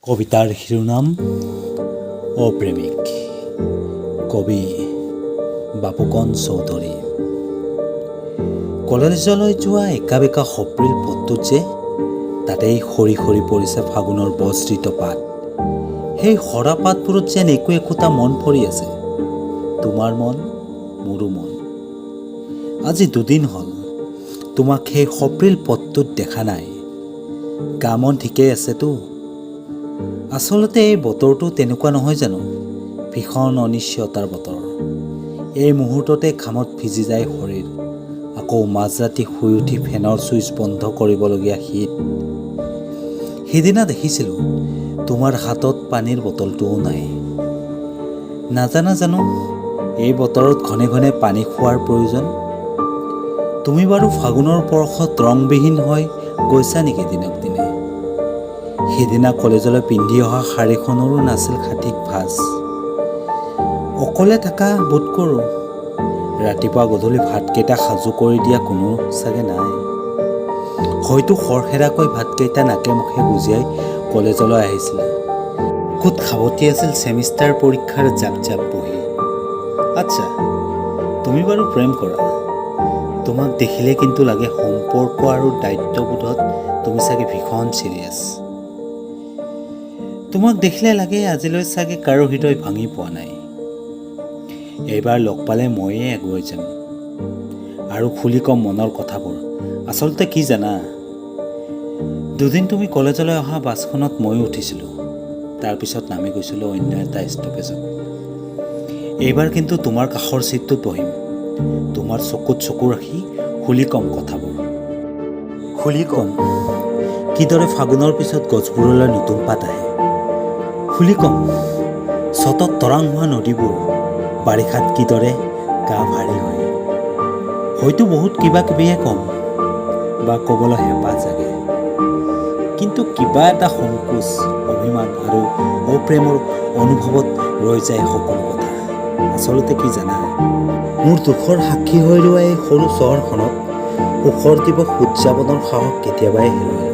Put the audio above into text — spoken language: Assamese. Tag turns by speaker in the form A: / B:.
A: কবিতাৰ শিৰোনাম অপ্ৰেমিক। কবি বাপুকণ চৌধুৰী। কলেজলৈ যোৱা একা বেকা সপ্ৰিল পথটোত যে তাতেই সৰি সৰি পৰিছে ফাগুনৰ বস্ত্ৰিত পাত। সেই সৰা পাতবোৰত যেন একোটা মন পৰি আছে, তোমাৰ মন, মোৰো মন। আজি 2 দিন হ'ল তোমাক সেই সপ্ৰিল পথটোত দেখা নাই। গা মন ঠিকেই আছেতো? আচলতে এই বতৰটো তেনেকুৱা নহয় জানো? ভীষণ অনিশ্চয়তাৰ বতৰ। এই মুহূৰ্ততে ঘামত ভিজি যায় শৰীৰ, আকৌ মাজৰাতি শুই উঠি ফেনৰ ছুইচ বন্ধ কৰিবলগীয়া শীত। সিদিনা দেখিছিলোঁ তোমাৰ হাতত পানীৰ বটলটোও নাই। নাজানা জানো এই বতৰত ঘনে ঘনে পানী খোৱাৰ প্ৰয়োজন? তুমি বাৰু ফাগুনৰ পৰশত ৰংবিহীন হৈ গৈছা নেকি দিনক দিনে? সিদিনা কলেজলৈ পিন্ধি অহা শাৰীখনৰো নাছিল সঠিক ভাঁজ। অকলে থকা বোধ কৰোঁ। ৰাতিপুৱা গধূলি ভাতকেইটা সাজু কৰি দিয়া কোনো চাগে নাই। হয়তো খৰখেৰাকৈ ভাতকেইটা নাকে মুখে গুজিয়াই কলেজলৈ আহিছিলে। ক'ত সাৱতি আছিল ছেমিষ্টাৰ পৰীক্ষাৰ জাপ জাপ বহি। আচ্ছা, তুমি বাৰু প্ৰেম কৰা? তোমাক দেখিলে কিন্তু লাগে সম্পৰ্ক আৰু দায়িত্ববোধত তুমি চাগে ভীষণ চিৰিয়াছ। তোমাক দেখিলে লাগে আজিলৈ চাগে কাৰো হৃদয় ভাঙি পোৱা নাই। এইবাৰ লগ পালে ময়ে আগুৱাই যাম আৰু খুলি কম মনৰ কথাবোৰ। আচলতে কি জানা, 2 দিন তুমি কলেজলৈ অহা বাছখনত ময়ো উঠিছিলোঁ, তাৰপিছত নামি গৈছিলোঁ অন্য এটা ষ্টপেজত। এইবাৰ কিন্তু তোমাৰ কাষৰ ছিটটোত বহিম। তোমাৰ চকুত চকু ৰাখি খুলি কম কথাবোৰ। খুলি কম কিদৰে ফাগুনৰ পিছত গছবোৰলৈ নতুন পাত আহে। খুলি কম চতত তৰাং হোৱা নদীবোৰ বাৰিষাত কিদৰে গা ভাৰী হয়। হয়তো বহুত কিবা কিবিহে কম বা ক'বলৈ হেঁপাহ জাগে, কিন্তু কিবা এটা সংকোচ, অভিমান আৰু অপ্ৰেমৰ অনুভৱত ৰৈ যায় সকলো কথা। আচলতে কি জানা, মোৰ দুখৰ সাক্ষী হৈ ৰোৱা এই সৰু চহৰখনত সুখৰ দিৱস উদযাপনৰ সাহস কেতিয়াবাই হেৰুৱালোঁ।